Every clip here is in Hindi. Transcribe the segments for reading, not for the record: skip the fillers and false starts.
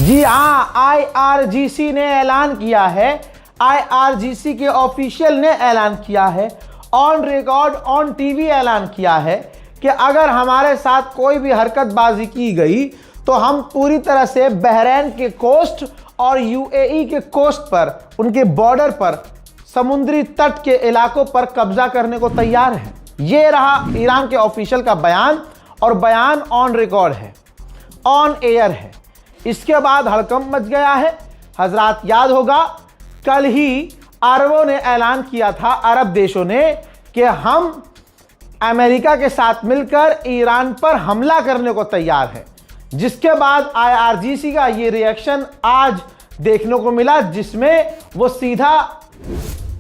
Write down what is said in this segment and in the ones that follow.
जी हाँ, आईआरजीसी ने ऐलान किया है, आईआरजीसी के ऑफिशियल ने ऐलान किया है, ऑन रिकॉर्ड ऑन टीवी ऐलान किया है कि अगर हमारे साथ कोई भी हरकतबाजी की गई तो हम पूरी तरह से बहरीन के कोस्ट और यूएई के कोस्ट पर, उनके बॉर्डर पर, समुद्री तट के इलाकों पर कब्जा करने को तैयार है। ये रहा ईरान के ऑफिशियल का बयान, और बयान ऑन रिकॉर्ड है, ऑन एयर है। इसके बाद हड़कंप मच गया है। हजरात याद होगा, कल ही अरबों ने ऐलान किया था, अरब देशों ने, कि हम अमेरिका के साथ मिलकर ईरान पर हमला करने को तैयार है। जिसके बाद आईआरजीसी का ये रिएक्शन आज देखने को मिला, जिसमें वो सीधा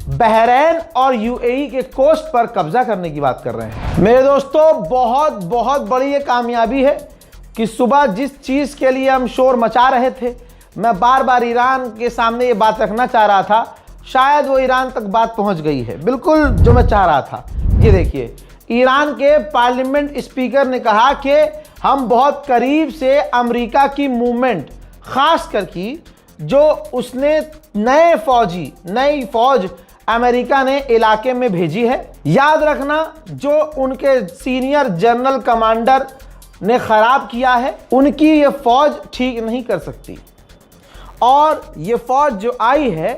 बहरीन और यूएई के कोस्ट पर कब्जा करने की बात कर रहे हैं। मेरे दोस्तों, बहुत बहुत बड़ी ये कामयाबी है कि सुबह जिस चीज़ के लिए हम शोर मचा रहे थे, मैं बार बार ईरान के सामने ये बात रखना चाह रहा था, शायद वो ईरान तक बात पहुंच गई है, बिल्कुल जो मैं चाह रहा था। ये देखिए, ईरान के पार्लियामेंट स्पीकर ने कहा कि हम बहुत करीब से अमेरिका की मूवमेंट, खास करके जो उसने नई फौज अमेरिका ने इलाके में भेजी है। याद रखना, जो उनके सीनियर जनरल कमांडर ने खराब किया है, उनकी ये फौज ठीक नहीं कर सकती। और ये फौज जो आई है,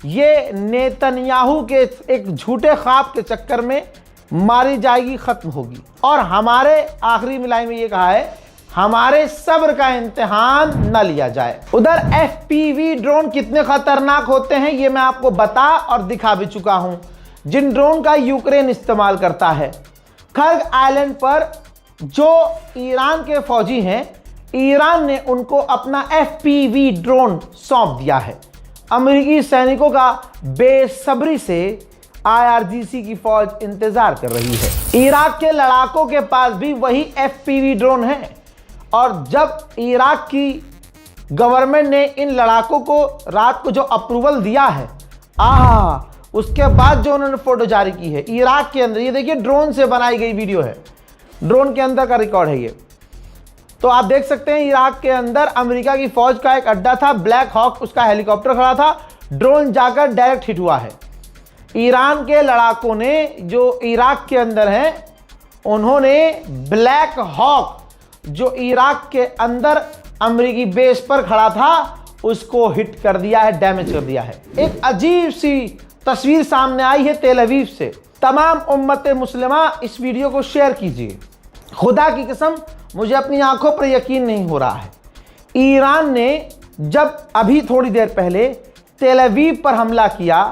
ये नेतन्याहू के एक झूठे ख्वाब के चक्कर में मारी जाएगी, खत्म होगी। और हमारे आखिरी मिलाई में ये कहा है, हमारे सब्र का इम्तिहान न लिया जाए। उधर एफपीवी ड्रोन कितने खतरनाक होते हैं ये मैं आपको बता और दिखा भी चुका हूं, जिन ड्रोन का यूक्रेन इस्तेमाल करता है। खर्ग आइलैंड पर जो ईरान के फौजी हैं, ईरान ने उनको अपना एफपीवी ड्रोन सौंप दिया है। अमेरिकी सैनिकों का बेसब्री से आईआरजीसी की फौज इंतजार कर रही है। इराक के लड़ाकों के पास भी वही एफपीवी ड्रोन है, और जब इराक की गवर्नमेंट ने इन लड़ाकों को रात को जो अप्रूवल दिया है, उसके बाद जो उन्होंने फोटो जारी की है इराक के अंदर, ये देखिए ड्रोन से बनाई गई वीडियो है, ड्रोन के अंदर का रिकॉर्ड है ये। तो आप देख सकते हैं, इराक के अंदर अमेरिका की फौज का एक अड्डा था, ब्लैक हॉक उसका हेलीकॉप्टर खड़ा था, ड्रोन जाकर डायरेक्ट हिट हुआ है। ईरान के लड़ाकों ने जो इराक के अंदर हैं, उन्होंने ब्लैक हॉक जो इराक के अंदर अमेरिकी बेस पर खड़ा था, उसको हिट कर दिया है, डैमेज कर दिया है। एक अजीब सी तस्वीर सामने आई है तेल अवीव से। तमाम उम्मत मुस्लिमा इस वीडियो को शेयर कीजिए। खुदा की कसम, मुझे अपनी आंखों पर यकीन नहीं हो रहा है। ईरान ने जब अभी थोड़ी देर पहले तेल अवीव पर हमला किया,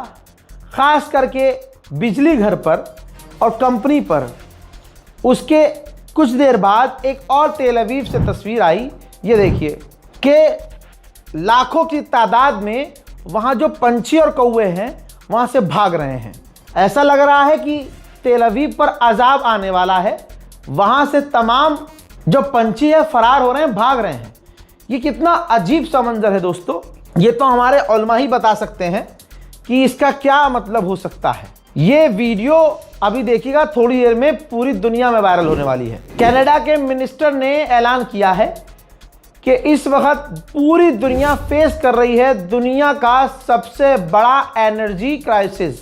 खास करके बिजली घर पर और कंपनी पर, उसके कुछ देर बाद एक और तेल अवीव से तस्वीर आई। ये देखिए कि लाखों की तादाद में वहाँ जो पंछी और कौवे हैं वहाँ से भाग रहे हैं। ऐसा लग रहा है कि तेल अवीव पर अजाब आने वाला है। वहाँ से तमाम जो पंछी है फरार हो रहे हैं, भाग रहे हैं। ये कितना अजीब सा मंजर है दोस्तों। ये तो हमारे उलमा ही बता सकते हैं कि इसका क्या मतलब हो सकता है। ये वीडियो अभी देखिएगा, थोड़ी देर में पूरी दुनिया में वायरल होने वाली है। कनाडा के मिनिस्टर ने ऐलान किया है कि इस वक्त पूरी दुनिया फेस कर रही है दुनिया का सबसे बड़ा एनर्जी क्राइसिस,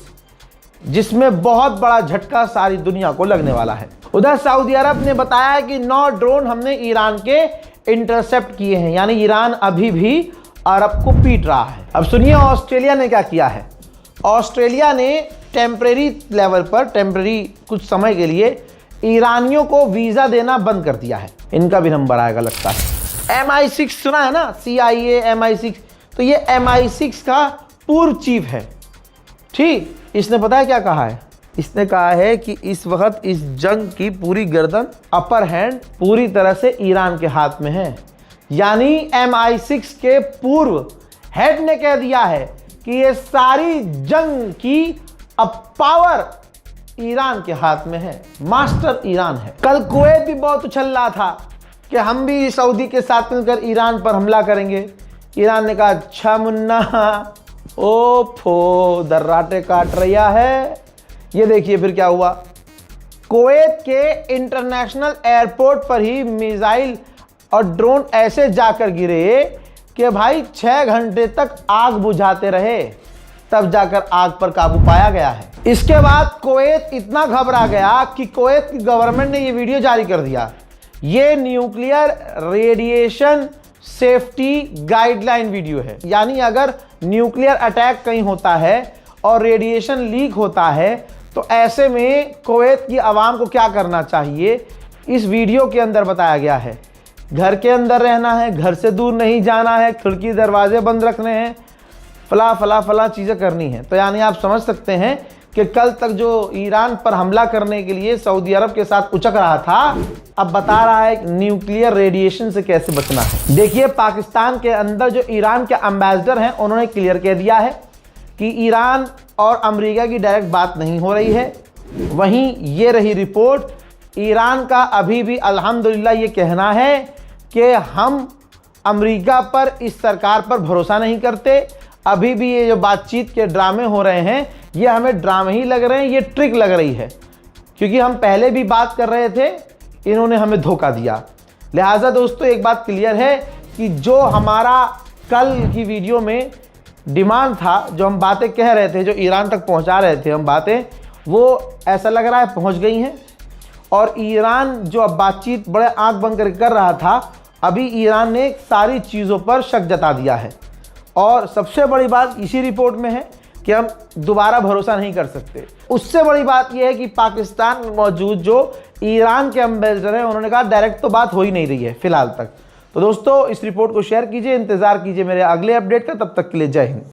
जिसमें बहुत बड़ा झटका सारी दुनिया को लगने वाला है। उधर सऊदी अरब ने बताया कि 9 ड्रोन हमने ईरान के इंटरसेप्ट किए हैं, यानी ईरान अभी भी अरब को पीट रहा है। अब सुनिए ऑस्ट्रेलिया ने क्या किया है। ऑस्ट्रेलिया ने टेम्परेरी लेवल पर, टेम्परेरी कुछ समय के लिए ईरानियों को वीज़ा देना बंद कर दिया है। इनका भी नंबर आएगा लगता है। MI6 सुना है ना, CIA MI6, तो ये MI6 का पूर्व चीफ है। ठीक, इसने पता है क्या कहा है? इसने कहा है कि इस वक्त इस जंग की पूरी गर्दन, अपर हैंड पूरी तरह से ईरान के हाथ में है। यानी MI6 के पूर्व हेड ने कह दिया है कि ये सारी जंग की अब पावर ईरान के हाथ में है, मास्टर ईरान है। कल कुवैत भी बहुत उछल रहा था कि हम भी सऊदी के साथ मिलकर ईरान पर हमला करेंगे। ईरान ने कहा अच्छा मुन्ना, ओफो दर्राटे काट रहा है। ये देखिए फिर क्या हुआ। कुवैत के इंटरनेशनल एयरपोर्ट पर ही मिसाइल और ड्रोन ऐसे जाकर गिरे कि भाई 6 घंटे तक आग बुझाते रहे, तब जाकर आग पर काबू पाया गया है। इसके बाद कुवैत इतना घबरा गया कि कुवैत की गवर्नमेंट ने ये वीडियो जारी कर दिया। ये nuclear radiation safety guideline video है, यानी अगर न्यूक्लियर अटैक कहीं होता है और रेडिएशन लीक होता है तो ऐसे में कुवैत की आवाम को क्या करना चाहिए, इस वीडियो के अंदर बताया गया है। घर के अंदर रहना है, घर से दूर नहीं जाना है, खिड़की दरवाजे बंद रखने हैं, फला चीज़ें करनी है। तो यानी आप समझ सकते हैं कि कल तक जो ईरान पर हमला करने के लिए सऊदी अरब के साथ उचक रहा था, अब बता रहा है न्यूक्लियर रेडिएशन से कैसे बचना है। देखिए, पाकिस्तान के अंदर जो ईरान के एम्बेसडर हैं उन्होंने क्लियर कह दिया है कि ईरान और अमेरिका की डायरेक्ट बात नहीं हो रही है। वहीं ये रही रिपोर्ट, ईरान का अभी भी अल्हम्दुलिल्लाह ये कहना है कि हम अमेरिका पर, इस सरकार पर भरोसा नहीं करते। अभी भी ये जो बातचीत के ड्रामे हो रहे हैं ये हमें ड्रामे ही लग रहे हैं, ये ट्रिक लग रही है, क्योंकि हम पहले भी बात कर रहे थे, इन्होंने हमें धोखा दिया। लिहाजा दोस्तों एक बात क्लियर है कि जो हमारा कल की वीडियो में डिमांड था, जो हम बातें कह रहे थे, जो ईरान तक पहुंचा रहे थे हम बातें, वो ऐसा लग रहा है पहुंच गई हैं। और ईरान जो अब बातचीत बड़े आंख बंद कर रहा था, अभी ईरान ने सारी चीज़ों पर शक जता दिया है। और सबसे बड़ी बात इसी रिपोर्ट में है कि हम दोबारा भरोसा नहीं कर सकते। उससे बड़ी बात यह है कि पाकिस्तान में मौजूद जो ईरान के एम्बेसडर हैं उन्होंने कहा डायरेक्ट तो बात हो ही नहीं रही है फिलहाल तक। तो दोस्तों इस रिपोर्ट को शेयर कीजिए, इंतज़ार कीजिए मेरे अगले अपडेट का। तब तक के लिए जय हिंद।